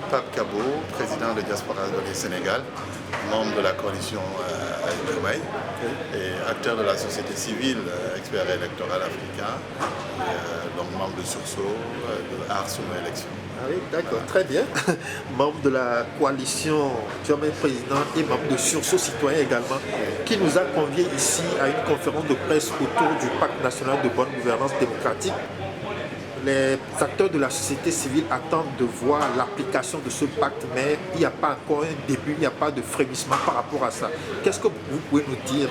Pape Kabo, président de Diaspora du Sénégal, membre de la coalition Diomaye et acteur de la société civile, expert électoral africain, et, donc membre de Sursaut, de Ars Sous Élection. Ah oui, d'accord, très bien. Membre de la coalition Diomaye président et membre de Sursaut citoyen également, qui nous a conviés ici à une conférence de presse autour du pacte national de bonne gouvernance démocratique. Les acteurs de la société civile attendent de voir l'application de ce pacte, mais il n'y a pas encore un début, il n'y a pas de frémissement par rapport à ça. Qu'est-ce que vous pouvez nous dire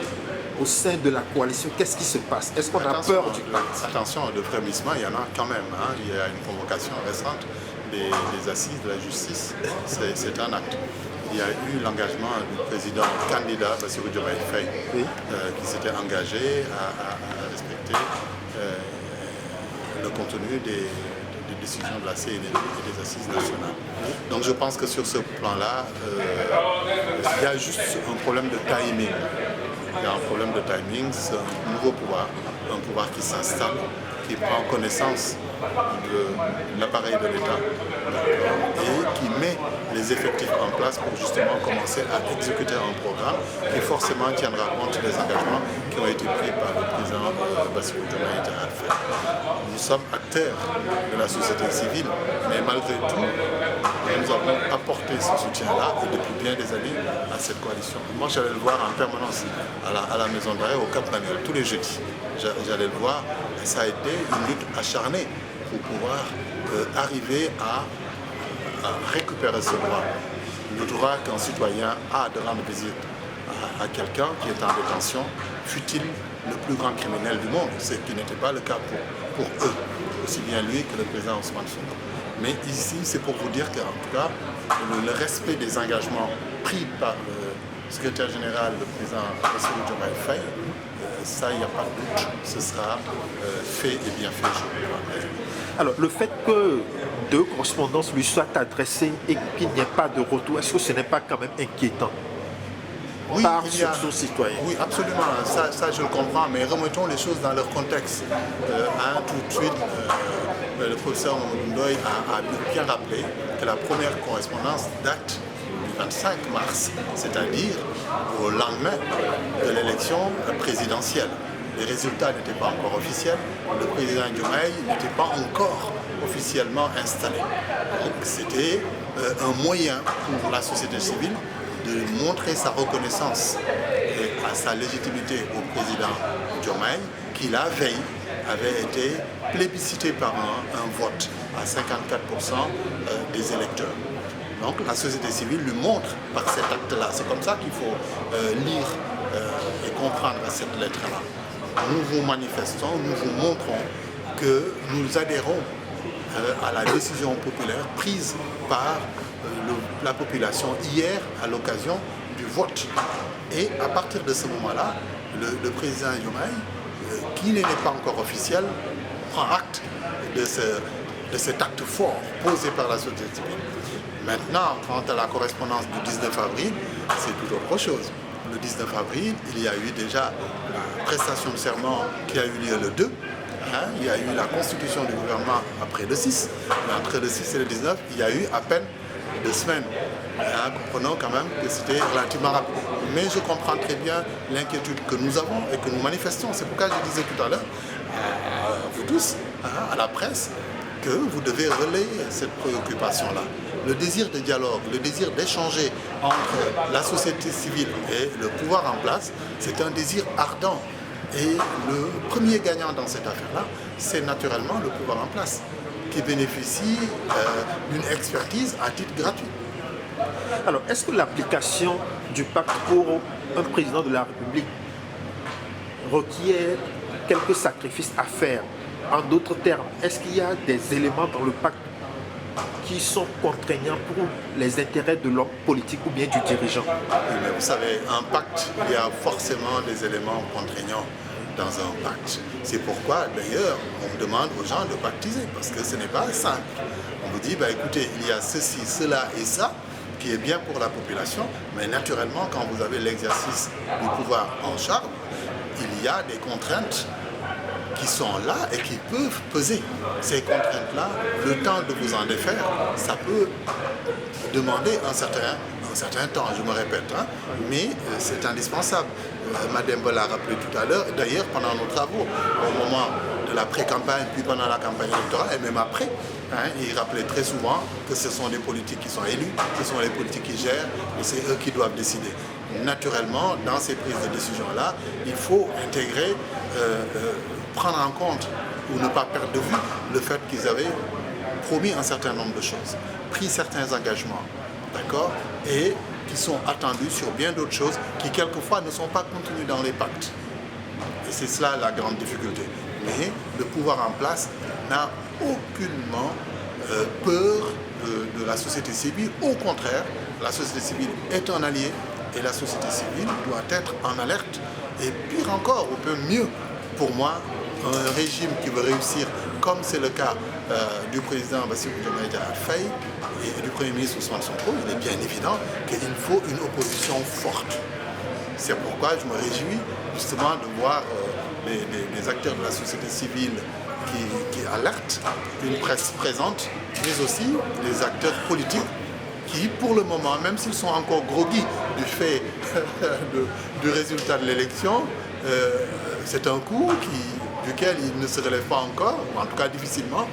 au sein de la coalition? Qu'est-ce qui se passe? Est-ce qu'on a peur du pacte? Attention, de frémissement, il y en a quand même. Hein. Il y a une convocation récente des assises de la justice. C'est un acte. Il y a eu l'engagement du président candidat Bassirou Diomaye Faye, oui, qui s'était engagé à respecter le contenu des décisions de la CNDP et des assises nationales. Donc je pense que sur ce plan-là, il y a juste un problème de timing. Il y a un problème de timing, c'est un nouveau pouvoir, un pouvoir qui s'installe, qui prend connaissance de l'appareil de l'État et qui met les effectifs en place pour justement commencer à exécuter un programme qui forcément tiendra compte des engagements qui ont été pris par le président Bassirou Diomaye Faye. Nous sommes acteurs de la société civile, mais malgré tout, nous avons apporté ce soutien-là et depuis bien des années à cette coalition. Moi, j'allais le voir en permanence à la maison d'arrêt au Cap Manuel, tous les jeudis. J'allais le voir et ça a été une lutte acharnée pour pouvoir arriver à récupérer ce droit. Le droit qu'un citoyen a de rendre visite à quelqu'un qui est en détention, fût-il le plus grand criminel du monde, ce qui n'était pas le cas pour eux, aussi bien lui que le président Ousmane Sonko. Mais ici, c'est pour vous dire qu'en tout cas, le respect des engagements pris par le secrétaire général, le président Bassirou Diomaye Faye, ça, il n'y a pas de doute, ce sera fait et bien fait, je crois. Alors, le fait que deux correspondances lui soient adressées et qu'il n'y ait pas de retour, est-ce que ce n'est pas quand même inquiétant? Oui, par Sursaut citoyen. Oui, absolument, ça je le comprends, mais remettons les choses dans leur contexte. Tout de suite, le professeur Ndoye a bien rappelé que la première correspondance date du 25 mars, c'est-à-dire au lendemain de l'élection présidentielle. Les résultats n'étaient pas encore officiels, le président Diomaye n'était pas encore officiellement installé. Donc c'était un moyen pour la société civile de montrer sa reconnaissance et à sa légitimité au président Diomaye, qui la veille avait été plébiscité par un vote à 54% des électeurs. Donc la société civile lui montre par cet acte-là, c'est comme ça qu'il faut lire et comprendre cette lettre-là. Nous vous manifestons, nous vous montrons que nous adhérons à la décision populaire prise par la population hier à l'occasion du vote. Et à partir de ce moment-là, le président Diomaye, qui n'est pas encore officiel, prend acte de cet acte fort posé par la société civile. Maintenant, quant à la correspondance du 19 avril, c'est tout autre chose. Le 19 avril, il y a eu déjà la prestation de serment qui a eu lieu le 2. Il y a eu la constitution du gouvernement après le 6. Mais entre le 6 et le 19, il y a eu à peine 2 semaines. Comprenons quand même que c'était relativement rapide. Mais je comprends très bien l'inquiétude que nous avons et que nous manifestons. C'est pourquoi je disais tout à l'heure, vous tous, à la presse, que vous devez relayer cette préoccupation-là. Le désir de dialogue, le désir d'échanger entre la société civile et le pouvoir en place, c'est un désir ardent. Et le premier gagnant dans cette affaire-là, c'est naturellement le pouvoir en place, qui bénéficie d'une expertise à titre gratuit. Alors, est-ce que l'application du pacte pour un président de la République requiert quelques sacrifices à faire? En d'autres termes, est-ce qu'il y a des éléments dans le pacte qui sont contraignants pour les intérêts de l'homme politique ou bien du dirigeant? Oui, mais vous savez, un pacte, il y a forcément des éléments contraignants dans un pacte. C'est pourquoi, d'ailleurs, on demande aux gens de pactiser, parce que ce n'est pas simple. On vous dit, écoutez, il y a ceci, cela et ça, qui est bien pour la population, mais naturellement, quand vous avez l'exercice du pouvoir en charge, il y a des contraintes qui sont là et qui peuvent peser. Ces contraintes-là, le temps de vous en défaire, ça peut demander un certain temps, je me répète, hein, mais c'est indispensable. Madame l'a rappelé tout à l'heure, d'ailleurs pendant nos travaux, au moment de la pré-campagne, puis pendant la campagne électorale, et même après, hein, il rappelait très souvent que ce sont des politiques qui sont élus, ce sont les politiques qui gèrent, et c'est eux qui doivent décider. Naturellement, dans ces prises de décision-là, il faut intégrer, prendre en compte ou ne pas perdre de vue le fait qu'ils avaient promis un certain nombre de choses, pris certains engagements, d'accord, et qui sont attendus sur bien d'autres choses qui quelquefois ne sont pas contenues dans les pactes. Et c'est cela la grande difficulté. Mais le pouvoir en place n'a aucunement peur de la société civile. Au contraire, la société civile est un allié et la société civile doit être en alerte. Et pire encore, ou peu mieux, pour moi, un régime qui veut réussir, comme c'est le cas du président Bassirou Diomaye Faye et du Premier ministre Ousmane Sonko, il est bien évident qu'il faut une opposition forte. C'est pourquoi je me réjouis justement de voir les acteurs de la société civile qui alertent, une presse présente, mais aussi les acteurs politiques qui, pour le moment, même s'ils sont encore groggy du fait du résultat de l'élection, c'est un coup duquel ils ne se relèvent pas encore, ou en tout cas difficilement.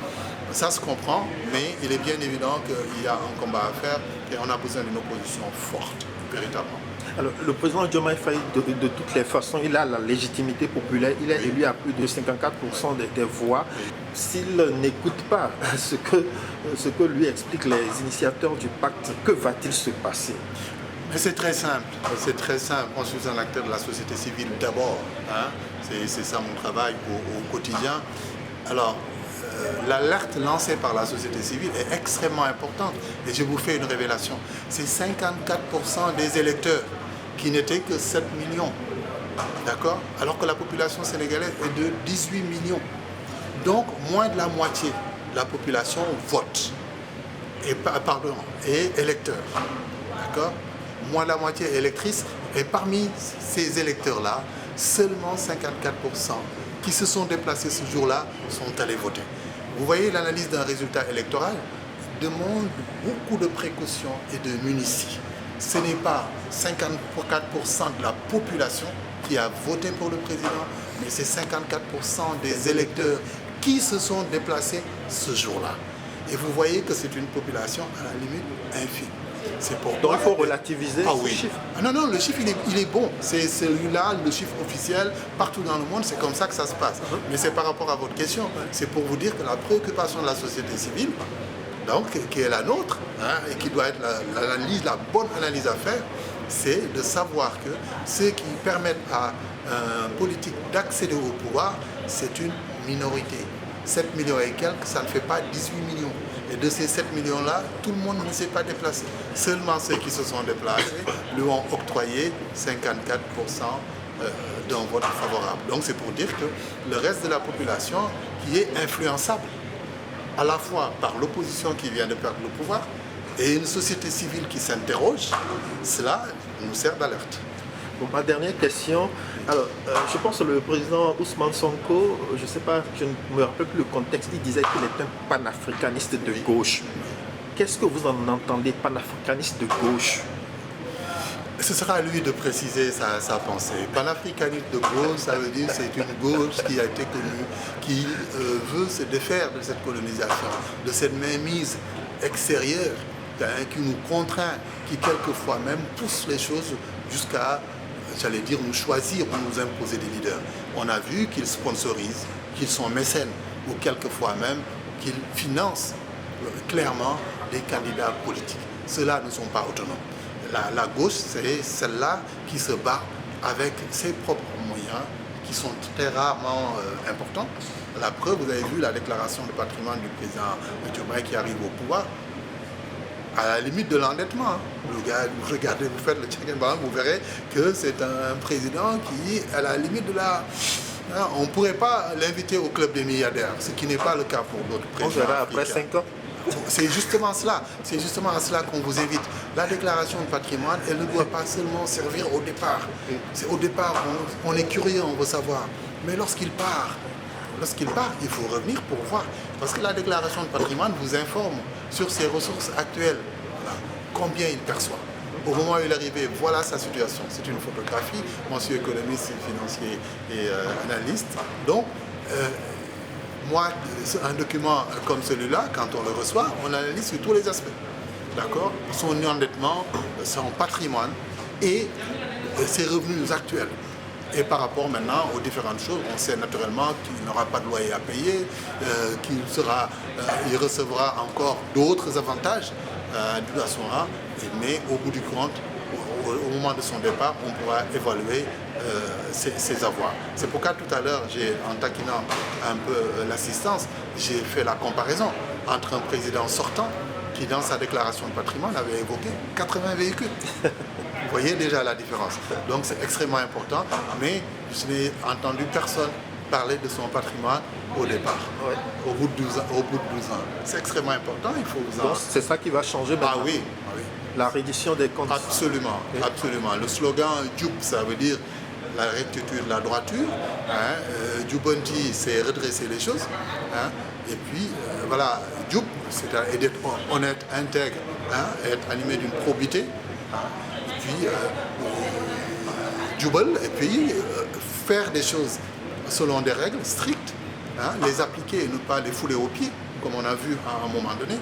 Ça se comprend, mais il est bien évident qu'il y a un combat à faire et on a besoin d'une opposition forte, véritablement. Alors, le président Diomaye Faye, de toutes les façons, il a la légitimité populaire, il est élu à plus de 54% des voix. S'il n'écoute pas ce que lui expliquent les initiateurs du pacte, que va-t-il se passer? Mais c'est très simple, Moi, je suis un acteur de la société civile d'abord, hein. C'est ça mon travail au quotidien. Alors, l'alerte lancée par la société civile est extrêmement importante. Et je vous fais une révélation. C'est 54% des électeurs qui n'étaient que 7 millions. D'accord? Alors que la population sénégalaise est de 18 millions. Donc, moins de la moitié de la population vote. Et électeurs. D'accord? Moins de la moitié est électrice. Et parmi ces électeurs-là, seulement 54% qui se sont déplacés ce jour-là sont allés voter. Vous voyez, l'analyse d'un résultat électoral demande beaucoup de précautions et de munitions. Ce n'est pas 54% de la population qui a voté pour le président, mais c'est 54% des électeurs qui se sont déplacés ce jour-là. Et vous voyez que c'est une population à la limite infime. Donc il faut relativiser ce chiffre. Non, le chiffre il est bon. C'est celui-là, le chiffre officiel, partout dans le monde, c'est comme ça que ça se passe. Mais c'est par rapport à votre question. C'est pour vous dire que la préoccupation de la société civile, donc, qui est la nôtre, hein, et qui doit être la bonne analyse à faire, c'est de savoir que ce qui permet à un politique d'accéder au pouvoir, c'est une minorité. 7 millions et quelques, ça ne fait pas 18 millions. Et de ces 7 millions-là, tout le monde ne s'est pas déplacé. Seulement ceux qui se sont déplacés lui ont octroyé 54% d'un vote favorable. Donc c'est pour dire que le reste de la population qui est influençable à la fois par l'opposition qui vient de perdre le pouvoir et une société civile qui s'interroge, cela nous sert d'alerte. Bon, ma dernière question, alors je pense que le président Ousmane Sonko, je ne sais pas, je ne me rappelle plus le contexte, il disait qu'il est un panafricaniste de gauche. Qu'est-ce que vous en entendez, panafricaniste de gauche? Ce sera à lui de préciser sa pensée. Panafricaniste de gauche, ça veut dire que c'est une gauche qui a été connue, qui veut se défaire de cette colonisation, de cette mainmise extérieure qui nous contraint, qui quelquefois même pousse les choses jusqu'à, j'allais dire, nous choisir ou nous imposer des leaders. On a vu qu'ils sponsorisent, qu'ils sont mécènes, ou quelquefois même qu'ils financent clairement des candidats politiques. Ceux-là ne sont pas autonomes. La gauche, c'est celle-là qui se bat avec ses propres moyens, qui sont très rarement importants. La preuve, vous avez vu la déclaration de patrimoine du président Diomaye qui arrive au pouvoir, à la limite de l'endettement. Vous regardez, vous faites le check and balance, vous verrez que c'est un président qui est à la limite de la... On ne pourrait pas l'inviter au club des milliardaires, ce qui n'est pas le cas pour d'autres présidents. On verra après 5 ans. C'est justement cela. C'est justement à cela qu'on vous invite. La déclaration de patrimoine, elle ne doit pas seulement servir au départ. C'est au départ, on est curieux, on veut savoir. Mais lorsqu'il part, lorsqu'il part, il faut revenir pour voir. Parce que la déclaration de patrimoine vous informe sur ses ressources actuelles, voilà, combien il perçoit. Au moment où il est arrivé, voilà sa situation. C'est une photographie. Moi, je suis économiste, financier et analyste. Donc, moi, un document comme celui-là, quand on le reçoit, on analyse sur tous les aspects. D'accord? Son endettement, son patrimoine et ses revenus actuels. Et par rapport maintenant aux différentes choses, on sait naturellement qu'il n'aura pas de loyer à payer, qu'il recevra encore d'autres avantages dus à son rang, mais au bout du compte, au moment de son départ, on pourra évaluer ses avoirs. C'est pourquoi tout à l'heure, en taquinant un peu l'assistance, j'ai fait la comparaison entre un président sortant qui, dans sa déclaration de patrimoine, avait évoqué 80 véhicules. Vous voyez déjà la différence. Donc c'est extrêmement important, mais je n'ai entendu personne parler de son patrimoine au départ, Ouais. au bout de 12 ans. C'est extrêmement important, il faut vous en... Donc c'est ça qui va changer maintenant. Ah oui, ah oui. La reddition des comptes. Absolument, Oui. absolument. Le slogan Djup, ça veut dire la rectitude, la droiture. Djubanti, c'est redresser les choses. Et puis, voilà, Djup, c'est d'être honnête, intègre, être animé d'une probité. Et puis, Djubal, et puis faire des choses selon des règles strictes, les appliquer et ne pas les fouler aux pieds, comme on a vu à un moment donné.